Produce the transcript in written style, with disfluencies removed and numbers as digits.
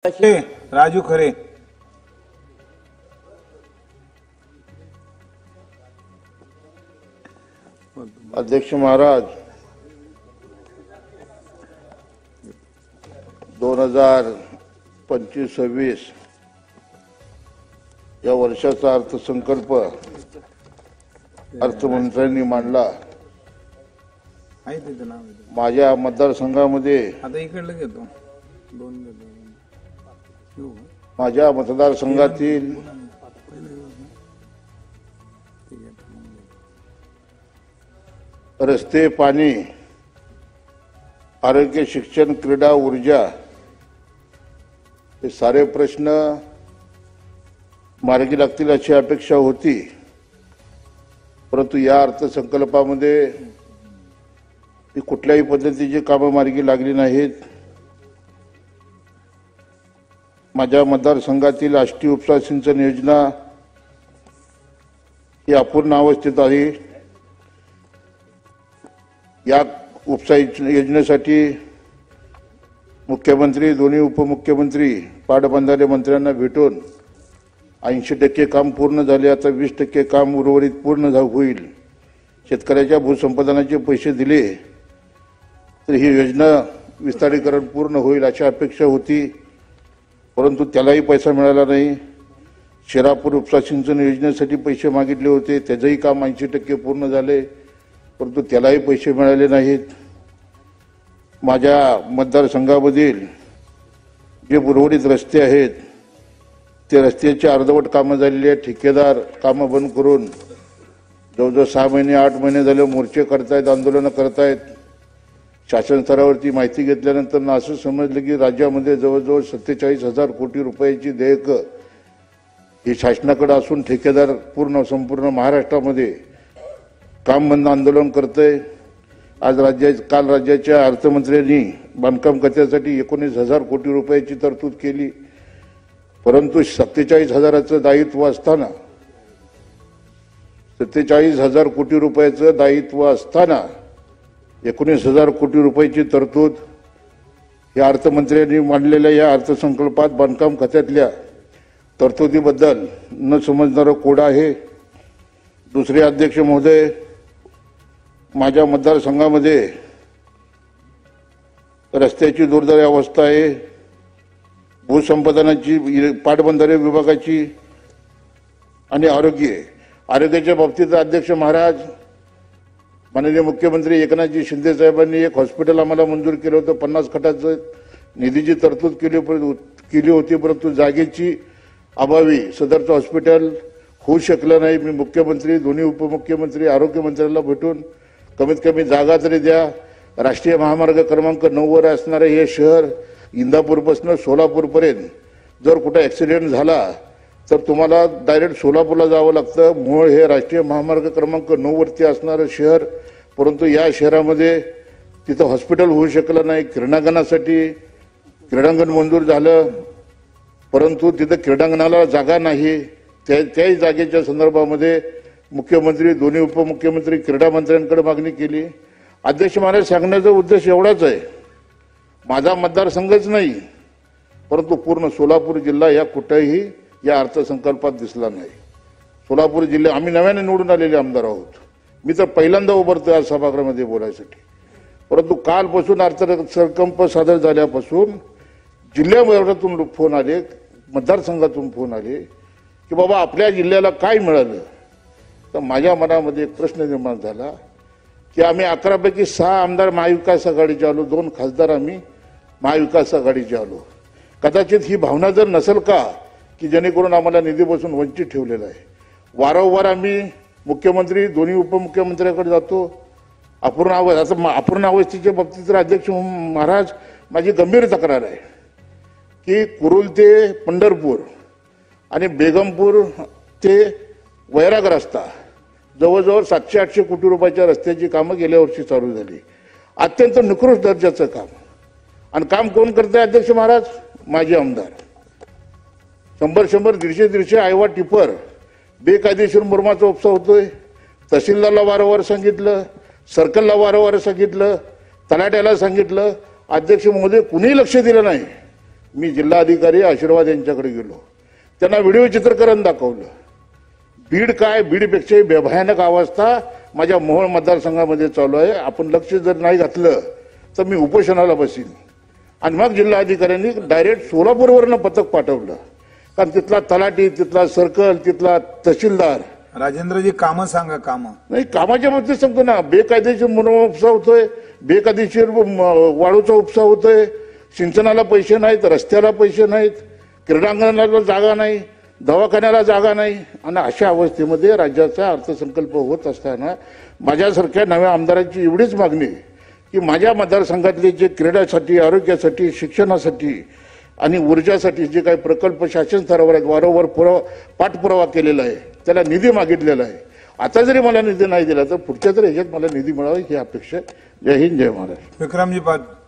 राजू खरे अध्यक्ष महाराज 2025-26 या वर्षाचा अर्थसंकल्प अर्थमंत्र्यांनी मांडला। माझ्या मतदारसंघामध्ये आता इकडलं घेतो दोन माझ्या मतदारसंघातील रस्ते, पाणी, आरोग्य, शिक्षण, क्रीडा, ऊर्जा हे सारे प्रश्न मार्गी लागतील अशी अपेक्षा होती, परंतु या अर्थसंकल्पामध्ये कुठल्याही पद्धतीची कामं मार्गी लागली नाहीत। माझ्या मतदारसंघातील आष्टी उपसा सिंचन योजना ही अपूर्ण अवस्थेत आहे। या उपसा योजनेसाठी मुख्यमंत्री, दोन्ही उपमुख्यमंत्री, पाटबंधारे मंत्र्यांना भेटून 80% काम पूर्ण झाले। आता 20% काम उर्वरित पूर्ण होईल। शेतकऱ्याच्या भूसंपादनाचे पैसे दिले तर ही योजना विस्तारीकरण पूर्ण होईल अशी अपेक्षा होती, परंतु त्यालाही पैसा मिळाला नाही। शिरापूर उपसा सिंचन योजनेसाठी पैसे मागितले होते, त्याचंही काम 80% पूर्ण झाले, परंतु त्यालाही पैसे मिळाले नाहीत। माझ्या मतदारसंघामधील जे उर्वरित रस्ते आहेत ते रस्त्याची अर्धवट कामं झालेली आहेत। ठेकेदार कामं बंद करून जवळजवळ 6 महिने 8 महिने झाले मोर्चे करतायत, आंदोलनं करतायत। शासन स्तरावरती माहिती घेतल्यानंतर असं समजलं की राज्यामध्ये जवळजवळ 47,000 कोटी रुपयाची देयकं ही शासनाकडे असून ठेकेदार संपूर्ण महाराष्ट्रामध्ये काम बंद आंदोलन करतंय। काल राज्याच्या अर्थमंत्र्यांनी बांधकाम खात्यासाठी 19,000 कोटी रुपयाची तरतूद केली, परंतु 47,000चं दायित्व असताना 47,000 कोटी रुपयाचं दायित्व असताना 19,000 कोटी रुपयाची तरतूद या अर्थमंत्र्यांनी मांडलेल्या या अर्थसंकल्पात बांधकाम खात्यातल्या तरतुदीबद्दल न समजणारं कोड आहे। दुसरे अध्यक्ष महोदय, माझ्या मतदारसंघामध्ये रस्त्याची दुर्दैवी अवस्था आहे, भूसंपादनाची, पाटबंधारे विभागाची आणि आरोग्याच्या बाबतीत अध्यक्ष महाराज, माननीय मुख्यमंत्री एकनाथजी शिंदे साहेबांनी एक हॉस्पिटल आम्हाला मंजूर केलं होतं। 50 खटाचं निधीची तरतूद केली होती, परंतु जागेची अभावी सदरचं हॉस्पिटल होऊ शकलं नाही। मी मुख्यमंत्री, दोन्ही उपमुख्यमंत्री, आरोग्यमंत्र्यांना भेटून कमीत कमी जागा तरी द्या। राष्ट्रीय महामार्ग क्रमांक 9 वर असणारे हे शहर इंदापूरपासून सोलापूरपर्यंत जर कुठे ॲक्सिडेंट झाला तर तुम्हाला डायरेक्ट सोलापूरला जावं लागतं। मूळ हे राष्ट्रीय महामार्ग क्रमांक 9 वरती असणारं शहर, परंतु या शहरामध्ये तिथं हॉस्पिटल होऊ शकलं नाही। क्रीडांगण मंजूर झालं, परंतु तिथं क्रीडांगणाला जागा नाही। त्याही जागेच्या संदर्भामध्ये मुख्यमंत्री, दोन्ही उपमुख्यमंत्री, क्रीडा मंत्र्यांकडे मागणी केली। अध्यक्ष महाराज, सांगण्याचा उद्देश एवढाच आहे, माझा मतदारसंघच नाही परंतु पूर्ण सोलापूर जिल्हा या कुठेही या अर्थसंकल्पात दिसला नाही। सोलापूर जिल्हा, आम्ही नव्याने निवडून आलेले आमदार आहोत, मी तर पहिल्यांदा उभारतोय आज सभागृहामध्ये बोलायसाठी, परंतु कालपासून अर्थसंकल्प सादर झाल्यापासून जिल्ह्याभरातून फोन आले, मतदारसंघातून फोन आले की बाबा आपल्या जिल्ह्याला काय मिळालं। तर माझ्या मनामध्ये एक प्रश्न निर्माण झाला की आम्ही 11 पैकी 6 आमदार महाविकास आघाडीचे आलो, 2 खासदार आम्ही महाविकास आघाडीचे आलो। कदाचित ही भावना जर नसेल का की जेणेकरून आम्हाला निधीपासून वंचित ठेवलेलं आहे। वारंवार आम्ही मुख्यमंत्री, दोन्ही उपमुख्यमंत्र्यांकडे जातो। अपूर्ण अवस्थेच्या बाबतीत तर अध्यक्ष महाराज माझी गंभीर तक्रार आहे की कुरुल ते पंढरपूर आणि बेगमपूर ते वैराग रस्ता जवळजवळ 700-800 कोटी रुपयाच्या रस्त्याची कामं गेल्या वर्षी चालू झाली। अत्यंत निकृष्ट दर्जाचं काम, आणि काम कोण करतंय अध्यक्ष महाराज? माझे आमदार। 100-100, 150-150 आयवा टिपर बेकायदेशीर मुरमाचा उपसा होतोय। तहसीलदारला वारंवार सांगितलं, सर्कलला वारंवार सांगितलं, तलाट्याला सांगितलं, अध्यक्ष महोदय कुणीही लक्ष दिलं नाही। मी जिल्हाधिकारी आशीर्वाद यांच्याकडे गेलो, त्यांना व्हिडिओ चित्रीकरण दाखवलं. बीड काय, बीडपेक्षाही भयानक अवस्था माझ्या मोहोळ मतदारसंघामध्ये चालू आहे. आपण लक्ष जर नाही घातलं तर मी उपोषणाला बसीन. आणि मग जिल्हाधिकाऱ्यांनी डायरेक्ट सोलापूरवरनं पथक पाठवलं, कारण तिथला तलाठी, तिथला सर्कल, तिथला तहसीलदार. राजेंद्रजी कामं सांगा, कामं. नाही, कामाच्या बाबतीत सांगतो ना, बेकायदेशीर मनोमा उपसा होतोय, बेकायदेशीर वाळूचा उपसा होतोय, सिंचनाला पैसे नाहीत, रस्त्याला पैसे नाहीत, क्रीडांगणाला जागा नाही, दवाखान्याला जागा नाही. आणि अशा अवस्थेमध्ये राज्याचा अर्थसंकल्प होत असताना माझ्यासारख्या नव्या आमदारांची एवढीच मागणी आहे की माझ्या मतदारसंघातले जे क्रीडासाठी, आरोग्यासाठी, शिक्षणासाठी आणि ऊर्जासाठी जे काही प्रकल्प शासन स्तरावर आहेत, वारंवार पाठपुरावा केलेला आहे, त्याला निधी मागितलेला आहे. आता जरी मला निधी नाही दिला तर पुढच्या तरी ह्याच्यात मला निधी मिळावा ही अपेक्षा आहे. जय हिंद, जय महाराष्ट्र. विक्रमजी पाटील.